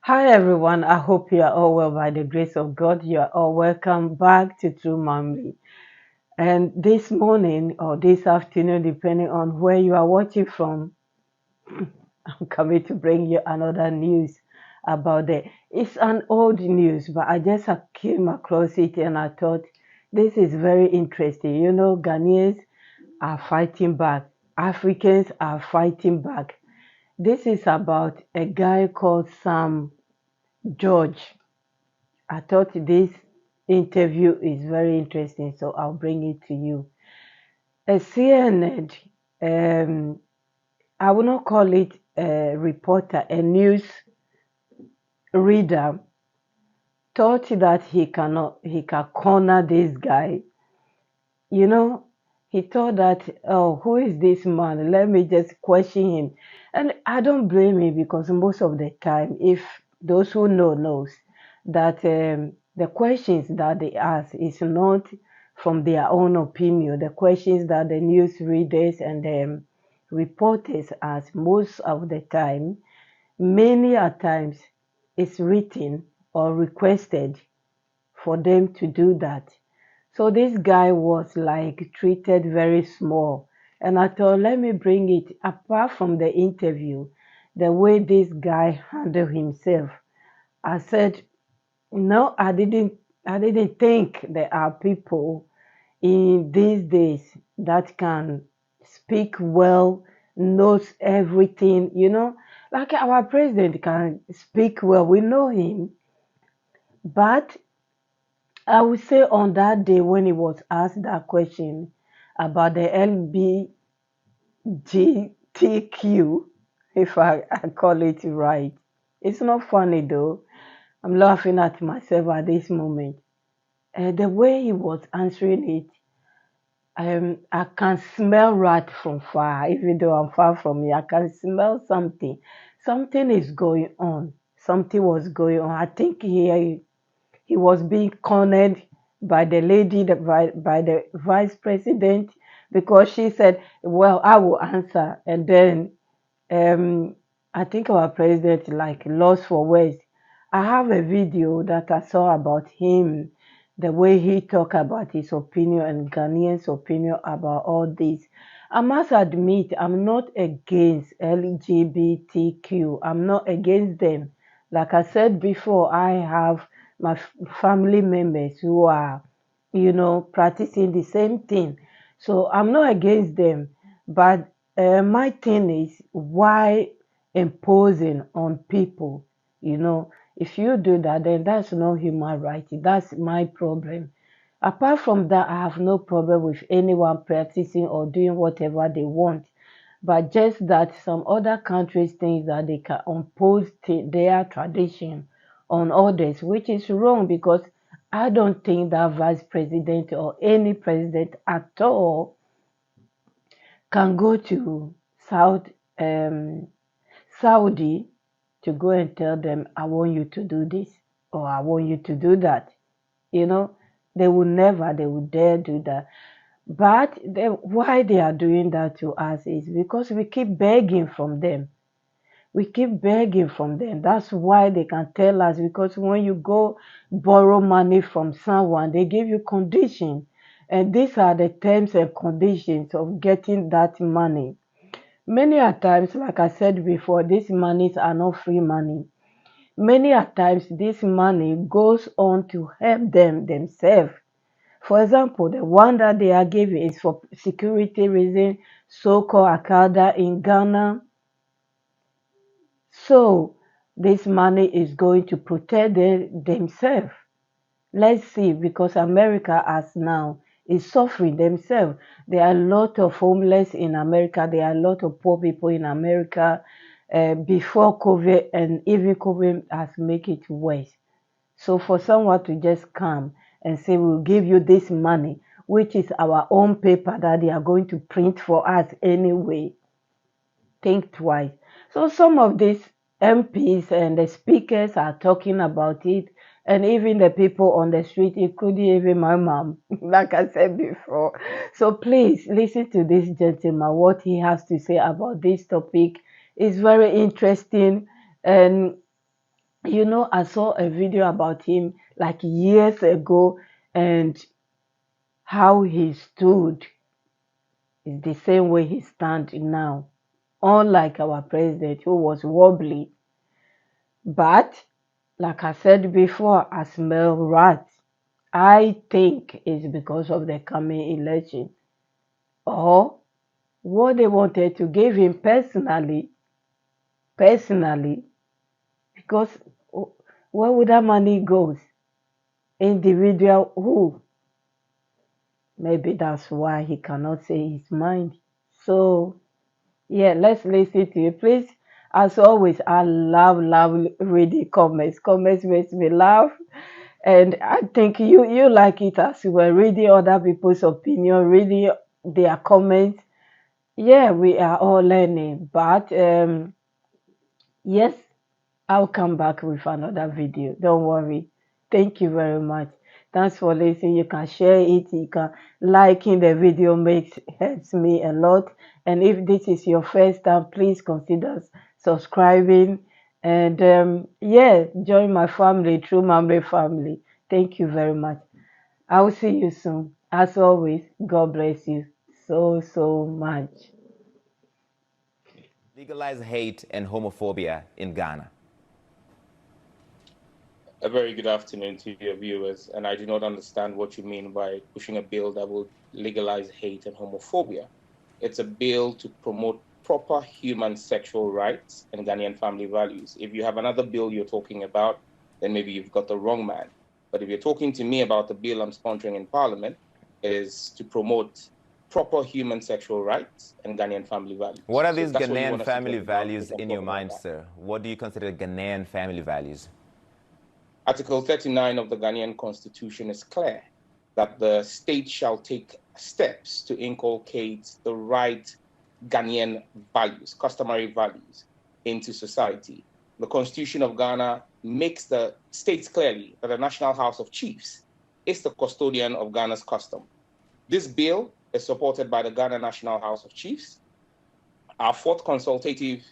Hi everyone, I hope you are all well by the grace of God. You are all welcome back to True Mommy. And this morning or this afternoon, depending on where you are watching from, I'm coming to bring you another news about it. It's an old news, but I just came across it and I thought this is very interesting. Ghanaians are fighting back. Africans are fighting back. This is about a guy called Sam George. I thought this interview is very interesting, so I'll bring it to you. A CNN, I will not call it a reporter, a news reader, thought that he can corner this guy. You know, he thought that, oh, who is this man? Let me just question him. And I don't blame him because most of the time, if those who know knows that the questions that they ask is not from their own opinion. The questions that the news readers and the reporters ask most of the time, many a times, it's written or requested for them to do that. So this guy was like treated very small. And I thought, let me bring it apart from the interview, the way this guy handled himself. I said, no, I didn't think there are people in these days that can speak well, knows everything, like our president can speak well. We know him. But I would say on that day when he was asked that question about the LGBTQ, if I call it right, it's not funny though. I'm laughing at myself at this moment. The way he was answering it, I can smell rat from far, even though I'm far from here. I can smell something. Something is going on. Something was going on. I think he was being cornered by the lady, by the vice president, because she said, well, I will answer. And then I think our president like lost for words. I have a video that I saw about him, the way he talked about his opinion and Ghanaians' opinion about all this. I must admit, I'm not against LGBTQ. I'm not against them. Like I said before, I have my family members who are, practicing the same thing. So I'm not against them. But my thing is, why imposing on people? If you do that, then that's not human rights. That's my problem. Apart from that, I have no problem with anyone practicing or doing whatever they want. But just that some other countries think that they can impose their tradition on others, which is wrong because I don't think that vice president or any president at all can go to um, Saudi to go and tell them, I want you to do this or I want you to do that. You know, they would dare do that. But why they are doing that to us is because we keep begging from them. We keep begging from them. That's why they can tell us, because when you go borrow money from someone, they give you conditions. And these are the terms and conditions of getting that money. Many a times, like I said before, these monies are not free money. Many a times, this money goes on to help them themselves. For example, the one that they are giving is for security reasons, so-called Akada in Ghana. So this money is going to protect themselves. Let's see, because America as now is suffering themselves. There are a lot of homeless in America. There are a lot of poor people in America before COVID, and even COVID has made it worse. So for someone to just come and say, we'll give you this money, which is our own paper that they are going to print for us anyway, think twice. So some of these MPs and the speakers are talking about it, and even the people on the street, including even my mom, like I said before. So please listen to this gentleman, what he has to say about this topic is very interesting. And You know, I saw a video about him like years ago, and how he stood is the same way he stands now. Unlike our president who was wobbly. But like I said before, I smell rats. I think it's because of the coming election. Or what they wanted to give him personally, because where would that money goes? Individual who? Maybe that's why he cannot say his mind. So yeah, let's listen to you. Please, as always, I love reading comments. Comments makes me laugh. And I think you like it as well, reading other people's opinion, reading their comments. Yeah, we are all learning. But yes, I'll come back with another video. Don't worry. Thank you very much. Thanks for listening. You can share it. You can liking the video makes helps me a lot. And if this is your first time, please consider subscribing. And yeah, join my family, True Mamre family. Thank you very much. I will see you soon. As always, God bless you so much. Legalize hate and homophobia in Ghana. A very good afternoon to your viewers, and I do not understand what you mean by pushing a bill that will legalize hate and homophobia. It's a bill to promote proper human sexual rights and Ghanaian family values. If you have another bill you're talking about, then maybe you've got the wrong man. But if you're talking to me about the bill I'm sponsoring in Parliament, it is to promote proper human sexual rights and Ghanaian family values. What are these Ghanaian family values in your mind, sir? What do you consider Ghanaian family values? Article 39 of the Ghanaian Constitution is clear that the state shall take steps to inculcate the right Ghanaian values, customary values, into society. The Constitution of Ghana makes the states clearly that the National House of Chiefs is the custodian of Ghana's custom. This bill is supported by the Ghana National House of Chiefs. Our fourth consultative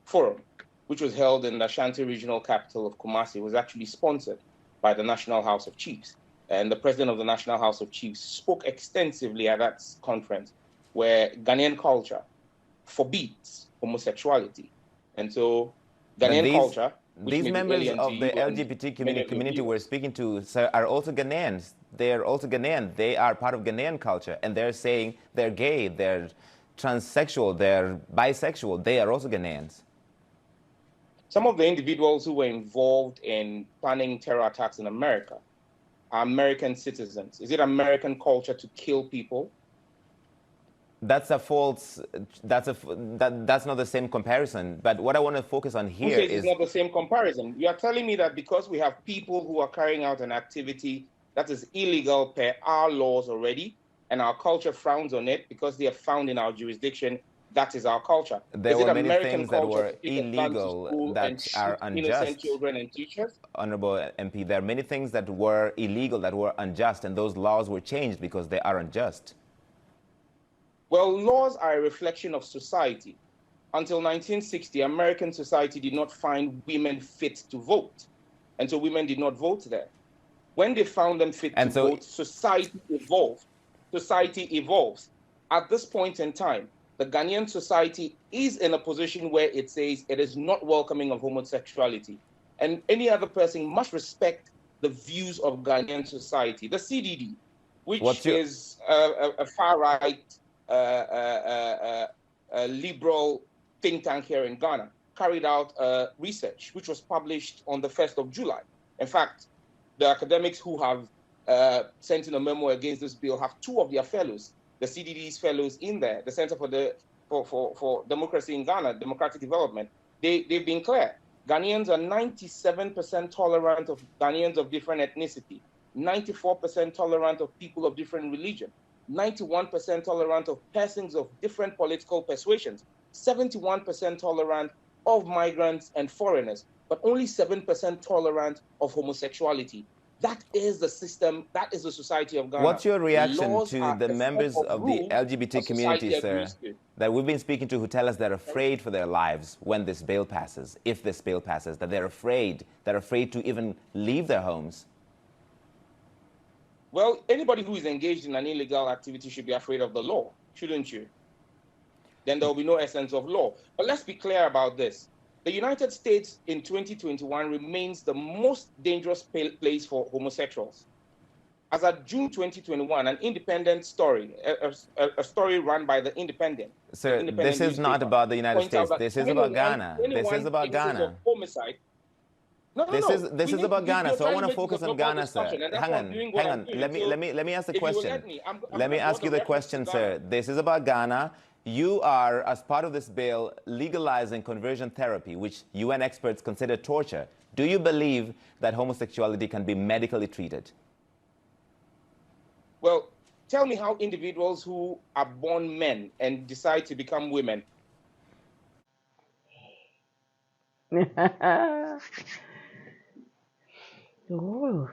forum, which was held in the Ashanti regional capital of Kumasi, was actually sponsored by the National House of Chiefs. And the president of the National House of Chiefs spoke extensively at that conference, where Ghanaian culture forbids homosexuality. And so Ghanaian culture, these members of the LGBT community we're speaking to, sir, are also Ghanaians. They're also Ghanaian. They are part of Ghanaian culture. And they're saying they're gay, they're transsexual, they're bisexual. They are also Ghanaians. Some of the individuals who were involved in planning terror attacks in America are American citizens. Is it American culture to kill people? That's a false. That's not the same comparison. But what I want to focus on here is it's not the same comparison. You are telling me that because we have people who are carrying out an activity that is illegal per our laws already, and our culture frowns on it because they are found in our jurisdiction, that is our culture. There were many things that were illegal that are unjust. Innocent children and teachers. Honorable MP, there are many things that were illegal, that were unjust, and those laws were changed because they are unjust. Well, laws are a reflection of society. Until 1960, American society did not find women fit to vote. And so women did not vote there. When they found them fit to vote, society evolved. Society evolves. At this point in time, the Ghanaian society is in a position where it says it is not welcoming of homosexuality. And any other person must respect the views of Ghanaian society. The CDD, which is a far-right liberal think tank here in Ghana, carried out research, which was published on the 1st of July. In fact, the academics who have sent in a memo against this bill have two of their fellows, the CDD's fellows in there, the Center for Democracy in Ghana, Democratic Development. They've been clear. Ghanaians are 97% tolerant of Ghanaians of different ethnicity, 94% tolerant of people of different religion, 91% tolerant of persons of different political persuasions, 71% tolerant of migrants and foreigners, but only 7% tolerant of homosexuality. That is the system. That is the society of Ghana. What's your reaction Laws to are the a set members of the rules LGBT a society community, sir, agrees to. that we've been speaking to who tell us they're afraid for their lives when this bill passes, if this bill passes, that they're afraid to even leave their homes? Well, anybody who is engaged in an illegal activity should be afraid of the law, shouldn't you? Then there will be no essence of law. But let's be clear about this. The United States in 2021 remains the most dangerous place for homosexuals. As of June 2021, an independent story, a story run by the Independent. Sir, this is not about the United States. This is about Ghana. This is about Ghana. Homicide. This is about Ghana, so I want to focus on Ghana, sir. Hang on. Let me ask the question. Let me ask you the question, sir. This is about Ghana. You are, as part of this bill, legalizing conversion therapy, which UN experts consider torture. Do you believe that homosexuality can be medically treated? Well, tell me how individuals who are born men and decide to become women. Oh.